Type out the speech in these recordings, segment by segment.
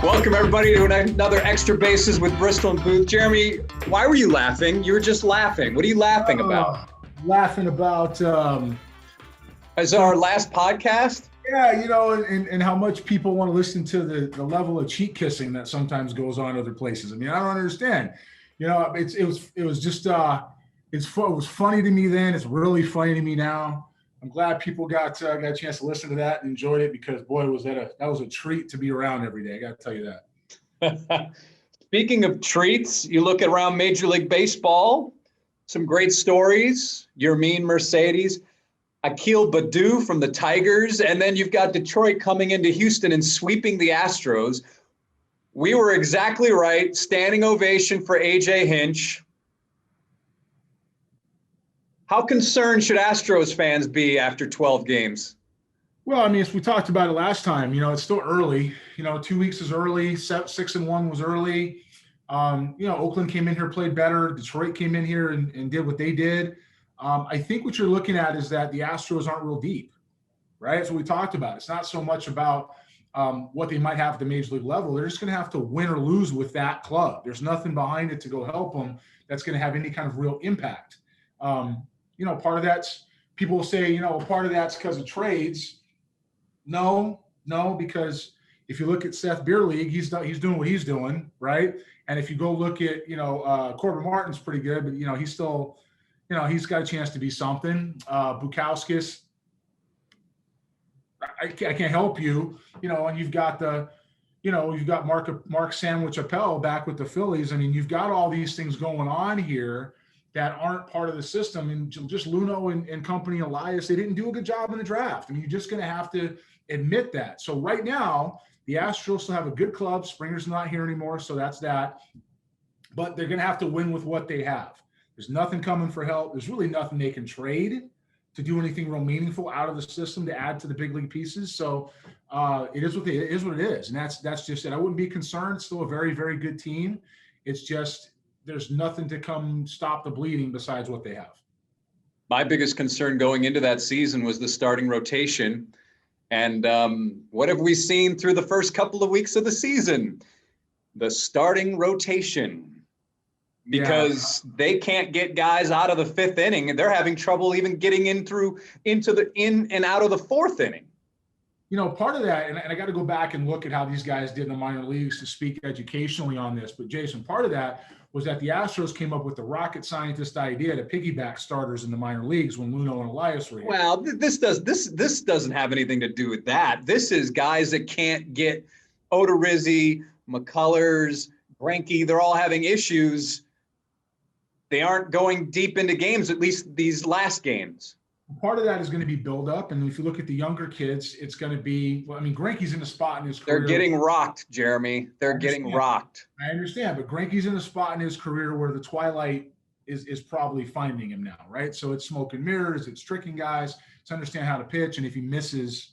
Welcome, everybody, to another Extra Bases with Bristol and Booth. Jeremy, why were you laughing? You were just laughing. What are you laughing about? Laughing about... Is our last podcast? Yeah, and how much people want to listen to the level of cheek kissing that sometimes goes on other places. I mean, I don't understand. It was funny to me then. It's really funny to me now. I'm glad people got a chance to listen to that and enjoyed it because, boy, that was a treat to be around every day. I got to tell you that. Speaking of treats, you look around Major League Baseball, some great stories. Yermin Mercedes, Akil Baddoo from the Tigers, and then you've got Detroit coming into Houston and sweeping the Astros. We were exactly right. Standing ovation for A.J. Hinch. How concerned should Astros fans be after 12 games? Well, I mean, as we talked about it last time, it's still early. 2 weeks is early. 6-1 was early. Oakland came in here, played better. Detroit came in here and did what they did. I think what you're looking at is that the Astros aren't real deep, right? That's what we talked about. It's not so much about what they might have at the major league level. They're just going to have to win or lose with that club. There's nothing behind it to go help them that's going to have any kind of real impact. Part of that's, people will say, part of that's because of trades. No, because if you look at Seth Beer League, he's doing what he's doing, right? And if you go look at, Corbin Martin's pretty good, but, he's still, he's got a chance to be something. Bukauskas, I can't help you, and you've got you've got Mark Sandwich Appel back with the Phillies. I mean, you've got all these things going on here that aren't part of the system. And just Luno and company, Elias, they didn't do a good job in the draft. I mean, you're just going to have to admit that. So right now, the Astros still have a good club. Springer's not here anymore, so that's that. But they're going to have to win with what they have. There's nothing coming for help. There's really nothing they can trade to do anything real meaningful out of the system to add to the big league pieces. So it is what it is. And that's just it. I wouldn't be concerned. It's still a very, very good team. It's just there's nothing to come stop the bleeding besides what they have. My biggest concern going into that season was the starting rotation. And what have we seen through the first couple of weeks of the season? The starting rotation. Because they can't get guys out of the fifth inning, and they're having trouble even getting in and out of the fourth inning. Part of that, and I got to go back and look at how these guys did in the minor leagues to speak educationally on this. But Jason, part of that was that the Astros came up with the rocket scientist idea to piggyback starters in the minor leagues when Luno and Elias were here. Well, this doesn't have anything to do with that. This is guys that can't get Odorizzi, McCullers, Greinke. They're all having issues. They aren't going deep into games, at least these last games. Part of that is going to be build up. And if you look at the younger kids, it's going to be, Greinke's in a spot in his career. They're getting rocked, Jeremy. They're getting rocked. I understand, but Greinke's in a spot in his career where the twilight is probably finding him now, right? So it's smoke and mirrors. It's tricking guys to understand how to pitch. And if he misses,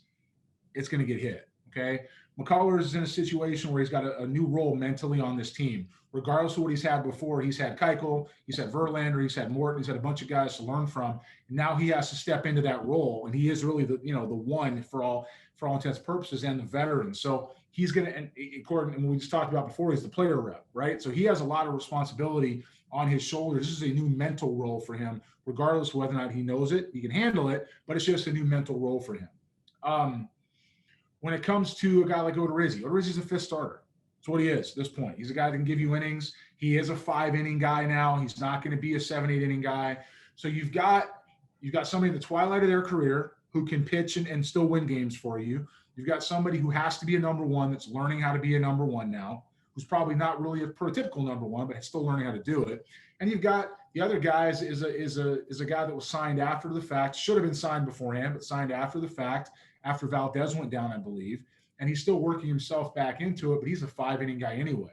it's going to get hit. Okay. McCullers is in a situation where he's got a new role mentally on this team. Regardless of what he's had before, he's had Keuchel, he's had Verlander, he's had Morton, he's had a bunch of guys to learn from. And now he has to step into that role, and he is really the one for all intents and purposes and the veteran. So he's going to, and according to what we just talked about before, he's the player rep, right? So he has a lot of responsibility on his shoulders. This is a new mental role for him, regardless of whether or not he knows it. He can handle it, but it's just a new mental role for him. When it comes to a guy like Odorizzi's a fifth starter. That's what he is at this point. He's a guy that can give you innings. He is a 5-inning guy now. He's not going to be a 7-8 inning guy. So you've got somebody in the twilight of their career who can pitch and still win games for you. You've got somebody who has to be a number one that's learning how to be a number one now, who's probably not really a prototypical number one, but still learning how to do it. And you've got the other guys is a guy that was signed after the fact, should have been signed beforehand, but signed after the fact, after Valdez went down, I believe. And he's still working himself back into it, but he's a 5-inning guy anyway.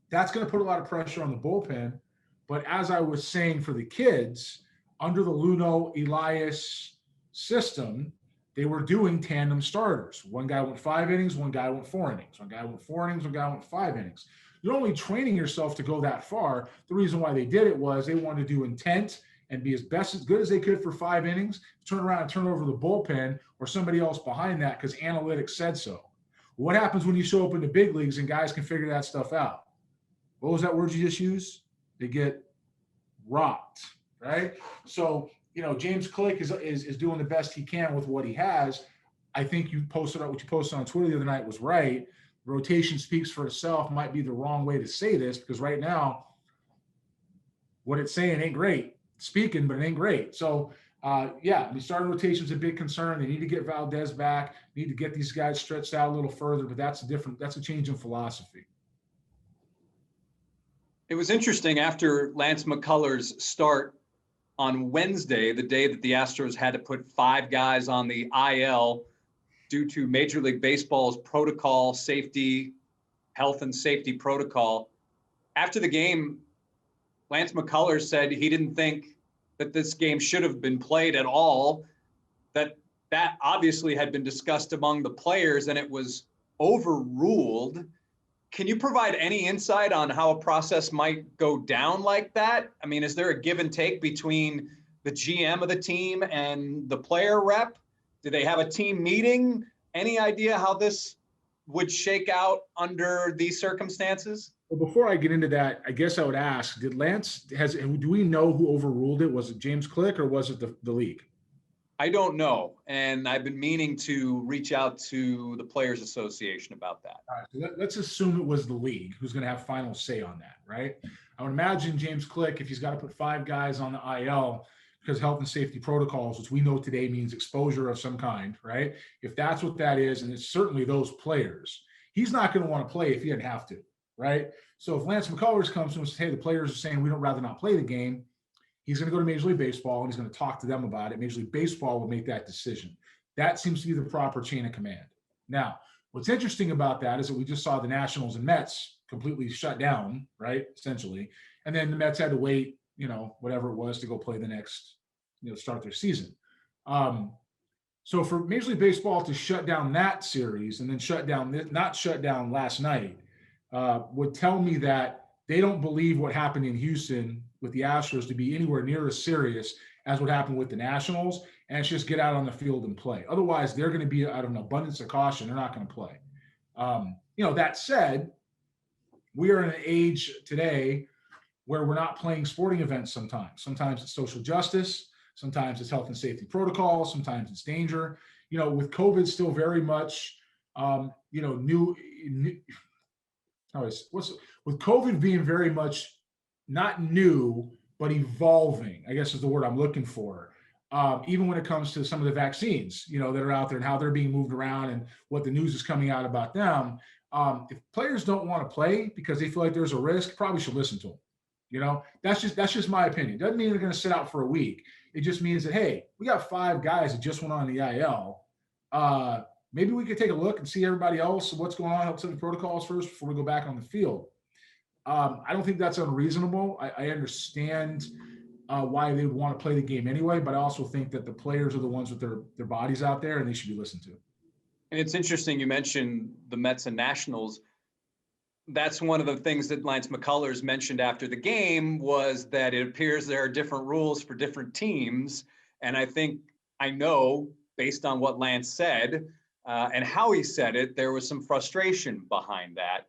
That's going to put a lot of pressure on the bullpen. But as I was saying for the kids, under the Luno Elias system, they were doing tandem starters. One guy went 5 innings, one guy went 4 innings. One guy went 4 innings, one guy went 5 innings. You're only training yourself to go that far. The reason why they did it was they wanted to do intent and be as good as they could for 5 innings, turn around and turn over the bullpen or somebody else behind that because analytics said so. What happens when you show up in the big leagues and guys can figure that stuff out? What was that word you just used? They get rocked, right? So, James Click is doing the best he can with what he has. I think what you posted on Twitter the other night was right. Rotation speaks for itself might be the wrong way to say this, because right now, what it's saying ain't great. Speaking, but it ain't great. So, starting rotation is a big concern. They need to get Valdez back, need to get these guys stretched out a little further, but that's a change in philosophy. It was interesting after Lance McCullers' start on Wednesday, the day that the Astros had to put 5 guys on the IL due to Major League Baseball's protocol, health and safety protocol. After the game, Lance McCullers said he didn't think that this game should have been played at all, that obviously had been discussed among the players and it was overruled. Can you provide any insight on how a process might go down like that? I mean, is there a give and take between the GM of the team and the player rep? Do they have a team meeting? Any idea how this would shake out under these circumstances? Well, before I get into that, I guess I would ask, do we know who overruled it? Was it James Click or was it the league? I don't know. And I've been meaning to reach out to the Players Association about that. All right, so let's assume it was the league who's going to have final say on that, right? I would imagine James Click, if he's got to put 5 guys on the IL because health and safety protocols, which we know today means exposure of some kind, right? If that's what that is, and it's certainly those players, he's not going to want to play if he didn't have to, right? So if Lance McCullers comes to him and says, hey, the players are saying we don't rather not play the game, he's going to go to Major League Baseball and he's going to talk to them about it. Major League Baseball will make that decision. That seems to be the proper chain of command. Now, what's interesting about that is that we just saw the Nationals and Mets completely shut down, right, essentially. And then the Mets had to wait, whatever it was, to go play the next, start their season. So for Major League Baseball to shut down that series and then not shut down last night would tell me that they don't believe what happened in Houston with the Astros to be anywhere near as serious as what happened with the Nationals, and it's just get out on the field and play. Otherwise, they're going to be out of an abundance of caution. They're not going to play. That said, we are in an age today where we're not playing sporting events sometimes. Sometimes it's social justice. Sometimes it's health and safety protocol. Sometimes it's danger. With COVID still very much, with COVID being very much not new, but evolving, I guess is the word I'm looking for. Even when it comes to some of the vaccines, that are out there and how they're being moved around and what the news is coming out about them. If players don't want to play because they feel like there's a risk, probably should listen to them. That's just my opinion. Doesn't mean they're going to sit out for a week. It just means that, hey, we got 5 guys that just went on the IL. Maybe we could take a look and see everybody else, what's going on, help set the protocols first before we go back on the field. I don't think that's unreasonable. I understand why they would want to play the game anyway, but I also think that the players are the ones with their bodies out there and they should be listened to. And it's interesting you mentioned the Mets and Nationals. That's one of the things that Lance McCullers mentioned after the game was that it appears there are different rules for different teams. And I know, based on what Lance said and how he said it, there was some frustration behind that.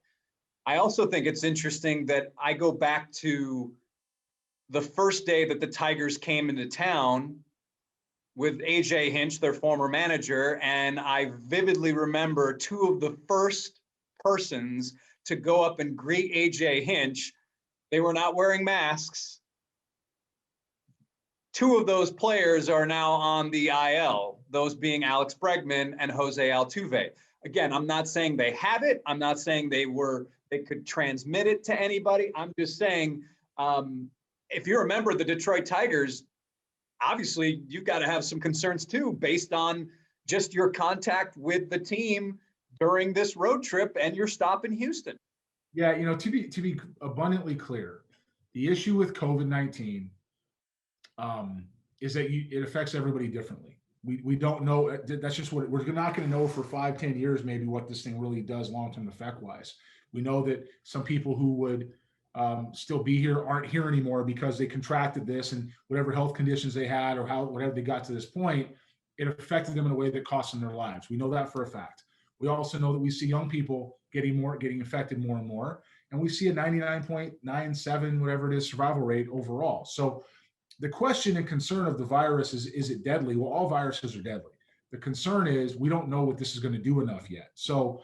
I also think it's interesting that I go back to the first day that the Tigers came into town with AJ Hinch, their former manager, and I vividly remember 2 of the first persons to go up and greet AJ Hinch. They were not wearing masks. 2 of those players are now on the IL, those being Alex Bregman and Jose Altuve. Again, I'm not saying they have it. I'm not saying they could transmit it to anybody. I'm just saying, if you're a member of the Detroit Tigers, obviously you've got to have some concerns too, based on just your contact with the team during this road trip and your stop in Houston. Yeah, to be abundantly clear, the issue with COVID-19 is that it affects everybody differently. We don't know. That's just what we're not going to know for 5-10 years, maybe, what this thing really does long-term effect-wise. We know that some people who would still be here aren't here anymore because they contracted this, and whatever health conditions they had or whatever they got to this point, it affected them in a way that cost them their lives. We know that for a fact. We also know that we see young people getting infected more and more. And we see a 99.97, whatever it is, survival rate overall. So the question and concern of the virus is it deadly? Well, all viruses are deadly. The concern is we don't know what this is going to do enough yet. So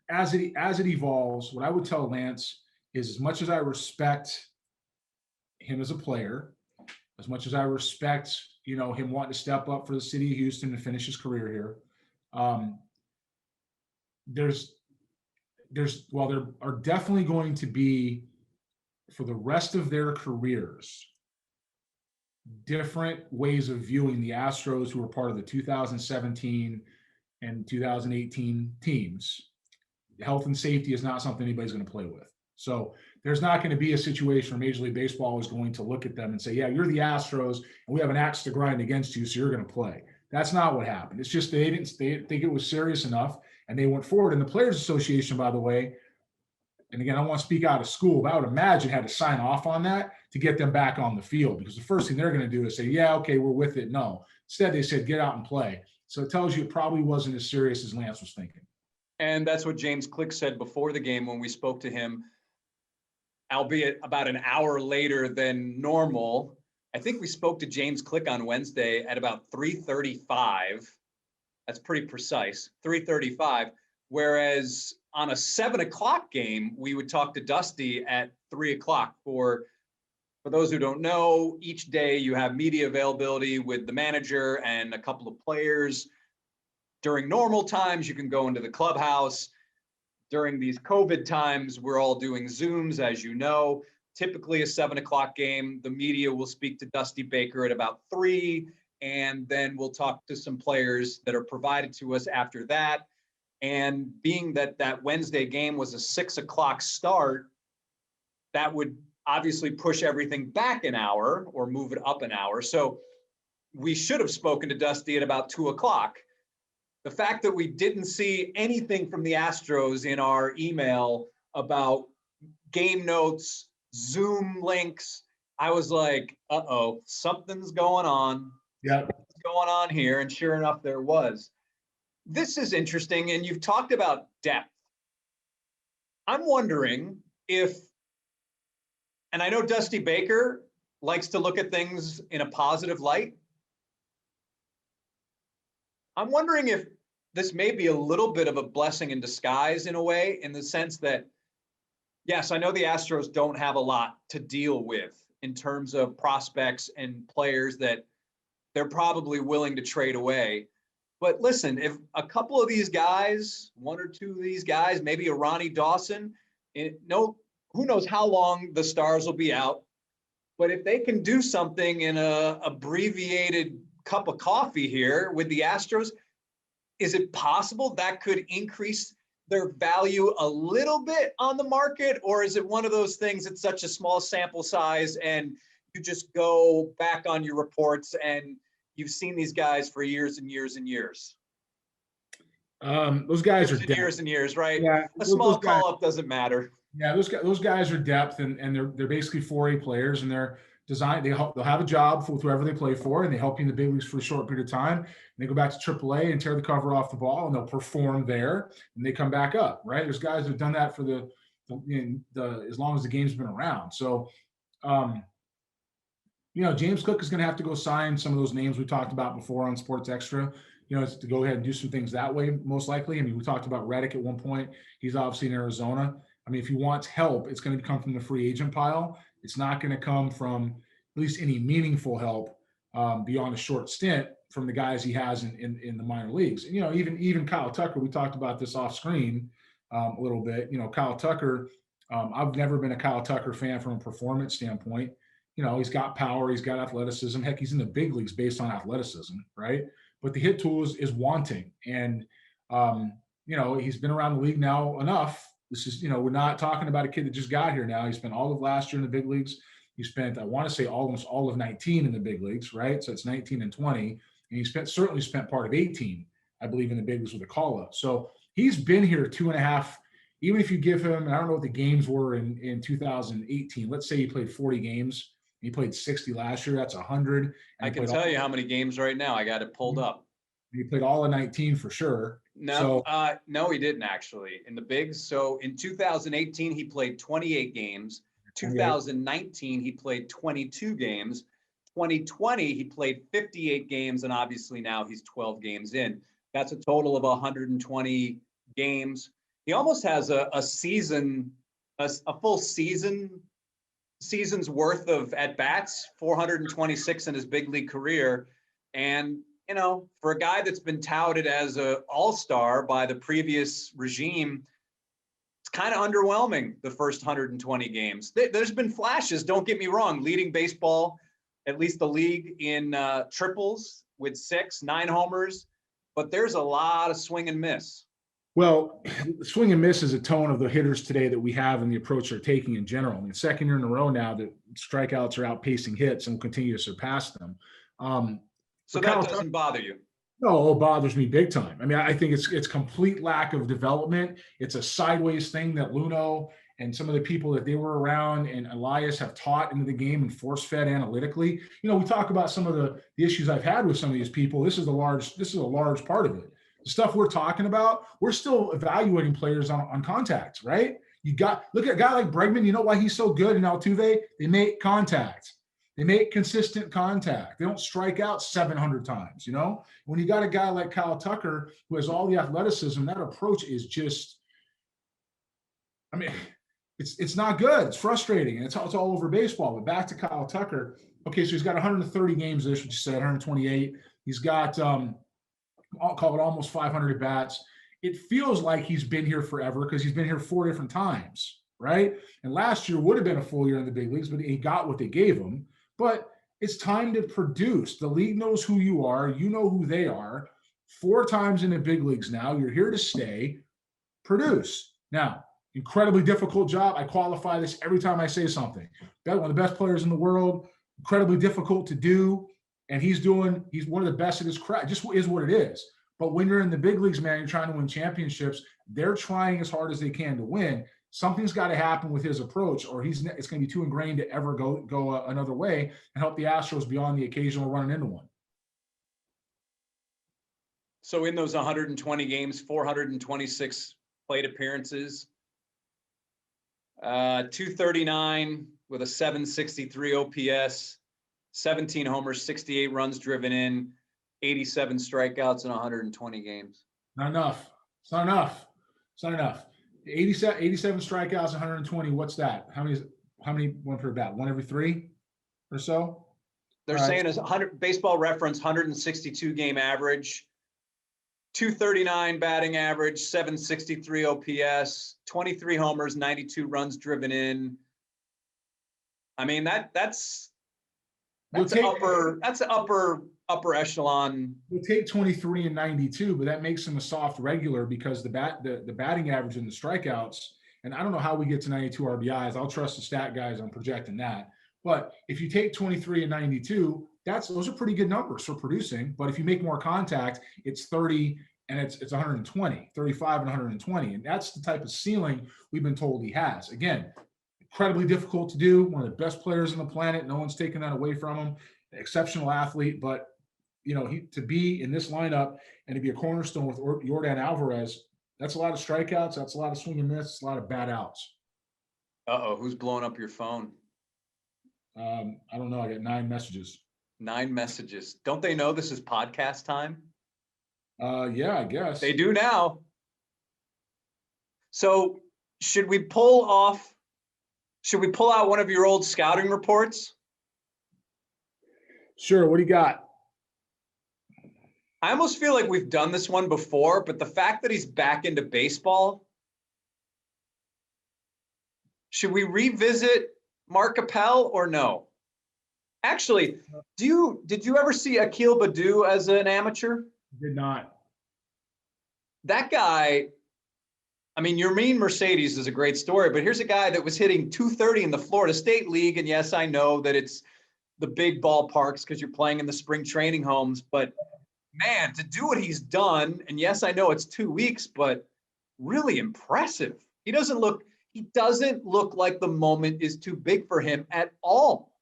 as it evolves, what I would tell Lance is, as much as I respect him as a player, as much as I respect, him wanting to step up for the city of Houston and finish his career here, there are definitely going to be, for the rest of their careers, different ways of viewing the Astros, who were part of the 2017 and 2018 teams. Health and safety is not something anybody's going to play with. So there's not going to be a situation where Major League Baseball is going to look at them and say, yeah, you're the Astros and we have an axe to grind against you, so you're going to play. That's not what happened. It's just they didn't think it was serious enough, and they went forward. And the Players Association, by the way, and again, I don't want to speak out of school, but I would imagine had to sign off on that to get them back on the field, because the first thing they're going to do is say, yeah, okay, we're with it. No. Instead, they said, get out and play. So it tells you it probably wasn't as serious as Lance was thinking. And that's what James Click said before the game when we spoke to him, albeit about an hour later than normal. I think we spoke to James Click on Wednesday at about 3:35. That's pretty precise, 3:35. Whereas on a 7 o'clock game, we would talk to Dusty at 3 o'clock. For those who don't know, each day you have media availability with the manager and a couple of players. During normal times, you can go into the clubhouse. During these COVID times, we're all doing Zooms, as you know. Typically a 7 o'clock game, the media will speak to Dusty Baker at about 3, and then we'll talk to some players that are provided to us after that. And being that Wednesday game was a 6 o'clock start, that would obviously push everything back an hour or move it up an hour. So we should have spoken to Dusty at about 2 o'clock. The fact that we didn't see anything from the Astros in our email about game notes, Zoom links, I was like, uh-oh, something's going on. Yeah. Something's going on here. And sure enough, there was. This is interesting. And you've talked about depth. I'm wondering if, and I know Dusty Baker likes to look at things in a positive light. I'm wondering if this may be a little bit of a blessing in disguise in a way, in the sense that, yes, I know the Astros don't have a lot to deal with in terms of prospects and players that they're probably willing to trade away. But listen, if a couple of these guys, one or two of these guys, maybe a Ronnie Dawson, who knows how long the Stars will be out, but if they can do something in a abbreviated cup of coffee here with the Astros, is it possible that could increase their value a little bit on the market? Or is it one of those things, it's such a small sample size and you just go back on your reports and you've seen these guys for years and years and years? Those guys are depth. Years and years, right? Yeah, a small call-up doesn't matter. Yeah, those guys are depth, and they're basically 4A players, and they're designed. They'll have a job with whoever they play for, and they help you in the big leagues for a short period of time. And they go back to AAA and tear the cover off the ball, and they'll perform there, and they come back up. Right? There's guys who've done that for the as long as the game's been around. So, James Cook is going to have to go sign some of those names we talked about before on Sports Extra. To go ahead and do some things that way, most likely. I mean, we talked about Reddick at one point. He's obviously in Arizona. I mean, if he wants help, it's going to come from the free agent pile. It's not going to come from at least any meaningful help beyond a short stint from the guys he has in the minor leagues. And, even Kyle Tucker, we talked about this off screen a little bit. Kyle Tucker, I've never been a Kyle Tucker fan from a performance standpoint. He's got power, he's got athleticism. Heck, he's in the big leagues based on athleticism, right? But the hit tool is wanting. And, he's been around the league now enough. This is, we're not talking about a kid that just got here now. He spent all of last year in the big leagues. He spent, I want to say, almost all of 19 in the big leagues, right? So it's 19 and 20. And he certainly spent part of 18, I believe, in the big leagues with a call-up. So he's been here 2.5. Even if you give him, I don't know what the games were in 2018. Let's say he played 40 games. He played 60 last year. That's 100. I can tell you how many games right now. I got it pulled up. He played all of 19 for sure. No, no, he didn't actually in the bigs. So in 2018, he played 28 games. 2019, he played 22 games. 2020, he played 58 games, and obviously now he's 12 games in. That's a total of 120 games. He almost has a season, a full season's worth of at bats, 426 in his big league career, and for a guy that's been touted as an all-star by the previous regime, it's kind of underwhelming the first 120 games. There's been flashes, don't get me wrong, leading baseball, at least the league in triples with 9 homers, but there's a lot of swing and miss. Well, swing and miss is a tone of the hitters today that we have and the approach they're taking in general. I mean, second year in a row now that strikeouts are outpacing hits and will continue to surpass them. So that doesn't bother you? No, it bothers me big time. I mean, I think it's complete lack of development. It's a sideways thing that Luno and some of the people that they were around and Elias have taught into the game and force-fed analytically. We talk about some of the issues I've had with some of these people. This is a large part of it. The stuff we're talking about, we're still evaluating players on contact, right? Look at a guy like Bregman. You know why he's so good in Altuve? They make contact. They make consistent contact. They don't strike out 700 times, When you got a guy like Kyle Tucker who has all the athleticism, that approach is just, it's not good. It's frustrating. And it's all over baseball. But back to Kyle Tucker. Okay, so he's got 130 games this, which you said, 128. He's got, I'll call it almost 500 at bats. It feels like he's been here forever because he's been here 4 different times, right? And last year would have been a full year in the big leagues, but he got what they gave him. But it's time to produce. The league knows who you are. You know who they are. 4 times in the big leagues now. You're here to stay. Produce. Now, incredibly difficult job. I qualify this every time I say something. One of the best players in the world. Incredibly difficult to do. And he's one of the best at his craft. Just is what it is. But when you're in the big leagues, man, you're trying to win championships. They're trying as hard as they can to win. Something's got to happen with his approach, or it's going to be too ingrained to ever go another way and help the Astros beyond the occasional running into one. So in those 120 games, 426 plate appearances, 239 with a 763 OPS, 17 homers, 68 runs driven in, 87 strikeouts in 120 games. Not enough. It's not enough. 87 strikeouts, 120. What's that? How many one per bat? One every 3 or so? They're saying is 100 Baseball Reference 162 game average, 239 batting average, 763 OPS, 23 homers, 92 runs driven in. I mean, that's upper echelon. We'll take 23 and 92, but that makes him a soft regular because the batting average and the strikeouts, and I don't know how we get to 92 RBIs. I'll trust the stat guys on projecting that. But if you take 23 and 92, those are pretty good numbers for producing. But if you make more contact, it's 30 and it's 120, 35 and 120. And that's the type of ceiling we've been told he has. Again, incredibly difficult to do. One of the best players on the planet. No one's taking that away from him. An exceptional athlete, but to be in this lineup and to be a cornerstone with Yordan Alvarez, that's a lot of strikeouts. That's a lot of swing and miss. A lot of bad outs. Who's blowing up your phone? I don't know. I got 9 messages. 9 messages. Don't they know this is podcast time? Yeah, I guess. They do now. So should we pull out one of your old scouting reports? Sure. What do you got? I almost feel like we've done this one before, but the fact that he's back into baseball, should we revisit Mark Appel or no? Actually, did you ever see Akil Baddoo as an amateur? Did not. That guy, I mean, Yermin Mercedes is a great story, but here's a guy that was hitting 230 in the Florida State League. And yes, I know that it's the big ballparks because you're playing in the spring training homes, but man, to do what he's done, and yes, I know it's 2 weeks, but really impressive. He doesn't look like the moment is too big for him at all.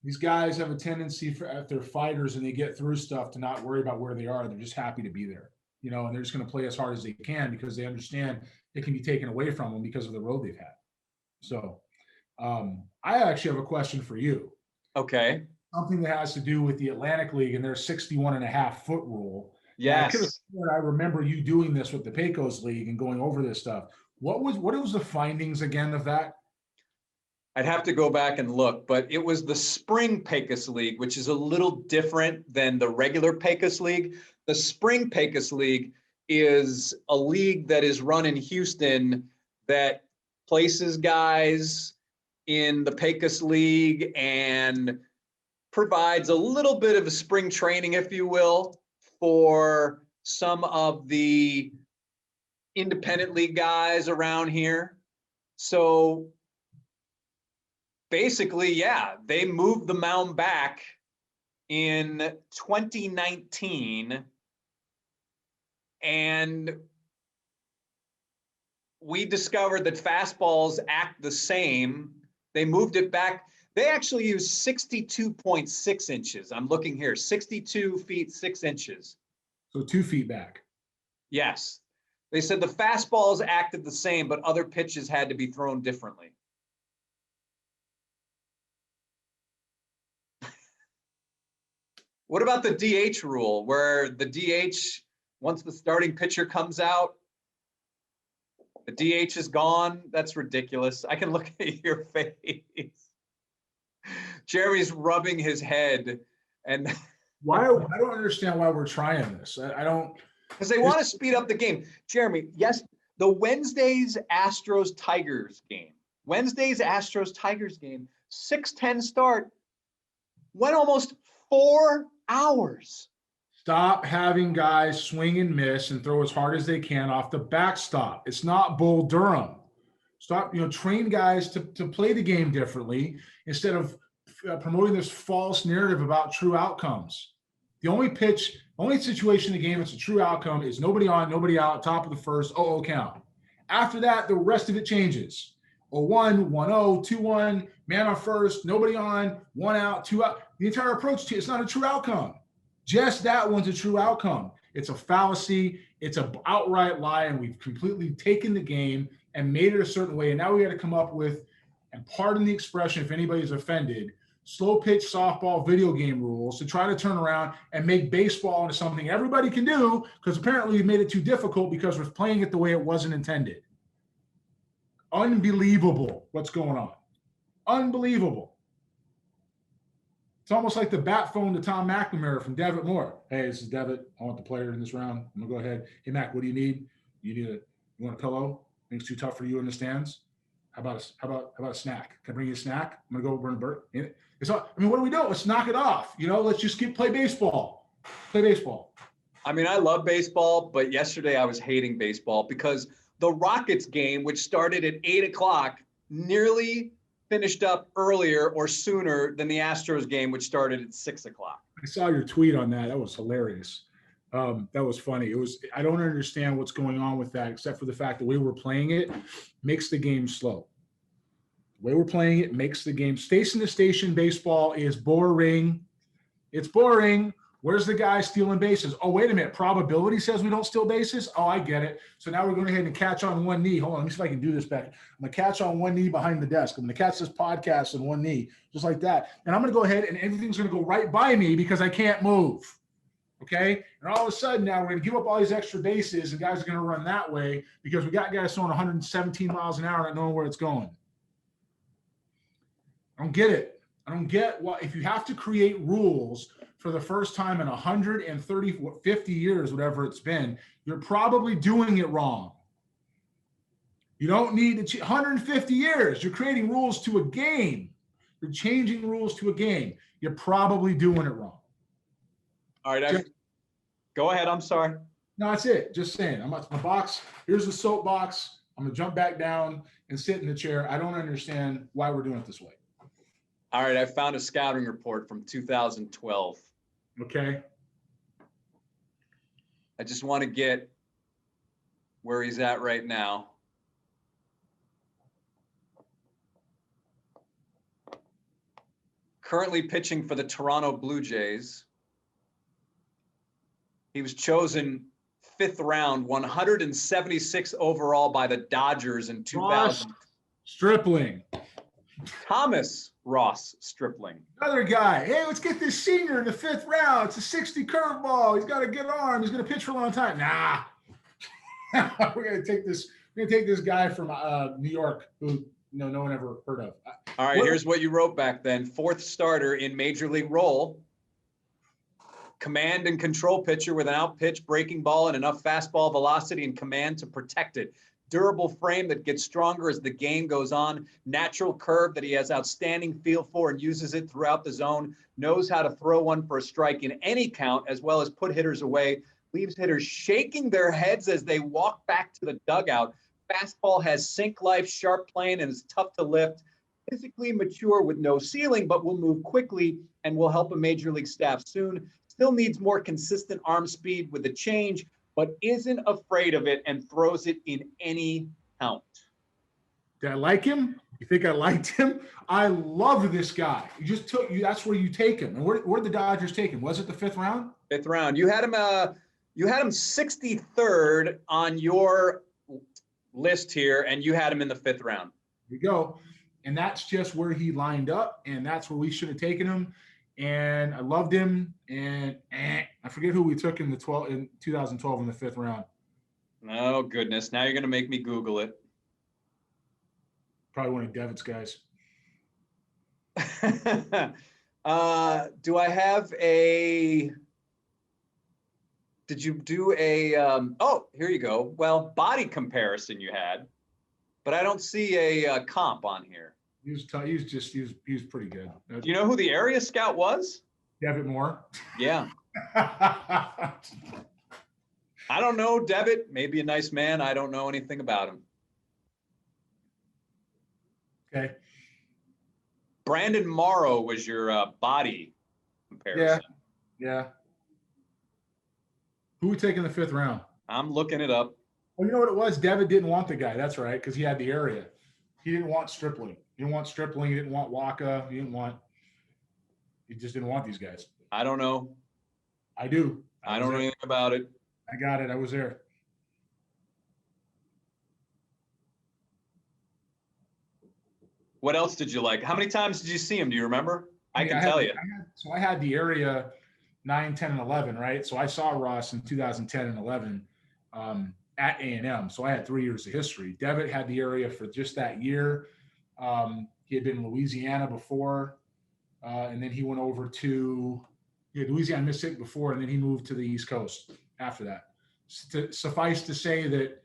These guys have a tendency if they're fighters and they get through stuff to not worry about where they are. They're just happy to be there, and they're just going to play as hard as they can because they understand it can be taken away from them because of the road they've had. So I actually have a question for you. Okay. Something that has to do with the Atlantic League and their 61.5-foot rule. Yes. I remember you doing this with the Pecos League and going over this stuff. What was the findings again of that? I'd have to go back and look, but it was the Spring Pecos League, which is a little different than the regular Pecos League. The Spring Pecos League is a league that is run in Houston that places guys in the Pecos League and provides a little bit of a spring training, if you will, for some of the independent league guys around here. So basically, yeah, they moved the mound back in 2019, and we discovered that fastballs act the same. They moved it back. They actually use 62.6 inches. I'm looking here, 62 feet, 6 inches. So 2 feet back. Yes. They said the fastballs acted the same, but other pitches had to be thrown differently. What about the DH rule, where the DH, once the starting pitcher comes out, the DH is gone? That's ridiculous. I can look at your face. Jeremy's rubbing his head. And why? I don't understand why we're trying this. I don't. Because they want to speed up the game. Jeremy, yes, the Wednesday's Astros-Tigers game. 6:10 start, went almost 4 hours. Stop having guys swing and miss and throw as hard as they can off the backstop. It's not Bull Durham. Stop, train guys to play the game differently instead of promoting this false narrative about true outcomes. The only situation in the game that's a true outcome is nobody on, nobody out, top of the first, 0-0 count. After that, the rest of it changes. 0-1, 1-0, 2-1, man on first, nobody on, 1 out, 2 out. The entire approach to it's not a true outcome. Just that one's a true outcome. It's a fallacy. It's an outright lie, and we've completely taken the game and made it a certain way. And now we got to come up with, and pardon the expression if anybody's offended, slow pitch softball video game rules to try to turn around and make baseball into something everybody can do, because apparently we've made it too difficult because we're playing it the way it wasn't intended. Unbelievable what's going on. Unbelievable. It's almost like the bat phone to Tom McNamara from Devitt Moore. Hey, this is Devitt. I want the player in this round. I'm gonna go ahead. Hey Mac, what do you need? You want a pillow? Think it's too tough for you in the stands? How about a snack? Can I bring you a snack? I'm gonna go burn a bird. It's all, what do we do? Let's knock it off. Let's just play baseball. Play baseball. I mean, I love baseball, but yesterday I was hating baseball because the Rockets game, which started at 8:00, nearly finished up earlier or sooner than the Astros game, which started at 6:00. I saw your tweet on that. That was hilarious. That was funny. I don't understand what's going on with that, except for the fact the way we're playing it makes the game slow. The way we're playing it makes the game station to station. Baseball is boring. It's boring. Where's the guy stealing bases? Oh, wait a minute. Probability says we don't steal bases? Oh, I get it. So now we're going ahead and catch on one knee. Hold on. Let me see if I can do this back. I'm going to catch on one knee behind the desk. I'm going to catch this podcast on one knee, just like that. And I'm going to go ahead and everything's going to go right by me because I can't move. Okay? And all of a sudden now we're going to give up all these extra bases and guys are going to run that way because we got guys throwing 117 miles an hour not knowing where it's going. I don't get it. I don't get why, if you have to create rules for the first time in 130, 50 years, whatever it's been, you're probably doing it wrong. You don't need to 150 years. You're creating rules to a game. You're changing rules to a game. You're probably doing it wrong. All right. Go ahead. I'm sorry. No, that's it. Just saying. I'm at my box. Here's the soapbox. I'm going to jump back down and sit in the chair. I don't understand why we're doing it this way. All right. I found a scouting report from 2012. Okay. I just want to get where he's at right now. currently pitching for the Toronto Blue Jays. He was chosen 5th round, 176 overall by the Dodgers in 2000. Ross Stripling. Thomas Ross Stripling. Another guy. Hey, let's get this senior in the 5th round. It's a 60 curveball. He's got a good arm. He's going to pitch for a long time. Nah. We're going to take this guy from New York who no one ever heard of. All right, here's what you wrote back then. 4th starter in major league role. Command and control pitcher with an out pitch, breaking ball, and enough fastball velocity and command to protect it. Durable frame that gets stronger as the game goes on. Natural curve that he has outstanding feel for and uses it throughout the zone. Knows how to throw one for a strike in any count, as well as put hitters away. Leaves hitters shaking their heads as they walk back to the dugout. Fastball has sink life, sharp plane, and is tough to lift. Physically mature with no ceiling, but will move quickly and will help a major league staff soon. Still needs more consistent arm speed with the change, but isn't afraid of it and throws it in any count. Did I like him? You think I liked him? I love this guy. You just took you. That's where you take him. And where did the Dodgers take him? Was it the 5th round? 5th round. You had him 63rd on your list here, and you had him in the 5th round. Here we go. And that's just where he lined up, and that's where we should have taken him. And I loved him. And I forget who we took in 2012 in the 5th round. Oh goodness! Now you're gonna make me Google it. Probably one of Devitt's guys. Do I have a? Did you do a? Oh, here you go. Well, body comparison you had, but I don't see a comp on here. He was pretty good. Do you know who the area scout was? Devitt Moore. Yeah. I don't know Devitt. Maybe a nice man. I don't know anything about him. Okay. Brandon Morrow was your body comparison. Yeah. Who we taking in the 5th round? I'm looking it up. Well, you know what it was? Devitt didn't want the guy. That's right, because he had the area. He didn't want Stripling. He didn't want Stripling. He didn't want Waka. He just didn't want these guys. I don't know. I do. I don't know anything about it. I got it. I was there. What else did you like? How many times did you see him? Do you remember? I can tell you. I had the area 9, 10, and 11, right? So I saw Ross in 2010 and 11 at A&M. So I had 3 years of history. Devitt had the area for just that year. He had been in Louisiana before, and then he went over to Louisiana, Mississippi before, and then he moved to the East Coast after that. Suffice to say that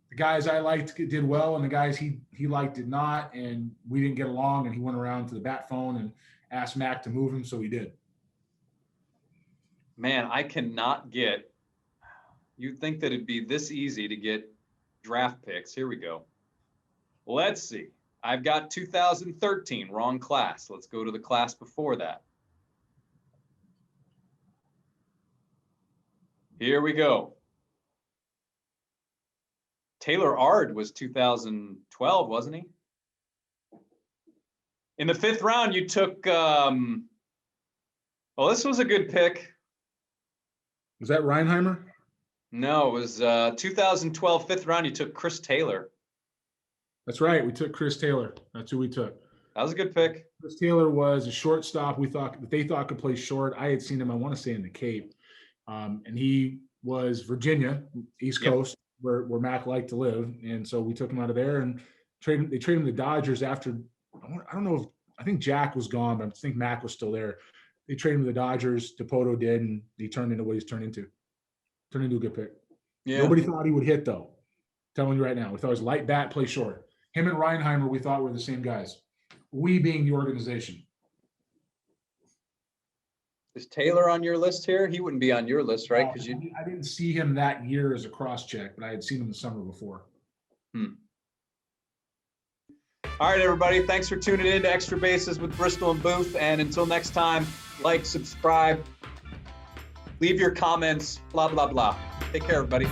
the guys I liked did well, and the guys he liked did not, and we didn't get along, and he went around to the bat phone and asked Mac to move him, so he did. Man, I cannot get – you'd think that it'd be this easy to get draft picks. Here we go. Let's see. I've got 2013, wrong class. Let's go to the class before that. Here we go. Taylor Ard was 2012, wasn't he? In the 5th round, you took well, this was a good pick. Was that Reinheimer? No, it was 2012 5th round. You took Chris Taylor. That's right. We took Chris Taylor. That's who we took. That was a good pick. Chris Taylor was a shortstop. They thought could play short. I had seen him, I want to say, in the Cape. And he was Virginia, East Coast, where Mac liked to live. And so we took him out of there and they traded him to the Dodgers after, I don't know if, I think Jack was gone, but I think Mac was still there. They traded him to the Dodgers. Dipoto did, and he turned into what he's turned into. Turned into a good pick. Yeah. Nobody thought he would hit, though. Telling you right now. We thought he was light bat, play short. Him and Reinheimer, we thought were the same guys. We being the organization. Is Taylor on your list here? He wouldn't be on your list, right? Because I didn't see him that year as a cross-check, but I had seen him the summer before. All right, everybody. Thanks for tuning in to Extra Bases with Bristol and Booth. And until next time, like, subscribe, leave your comments, blah, blah, blah. Take care, everybody.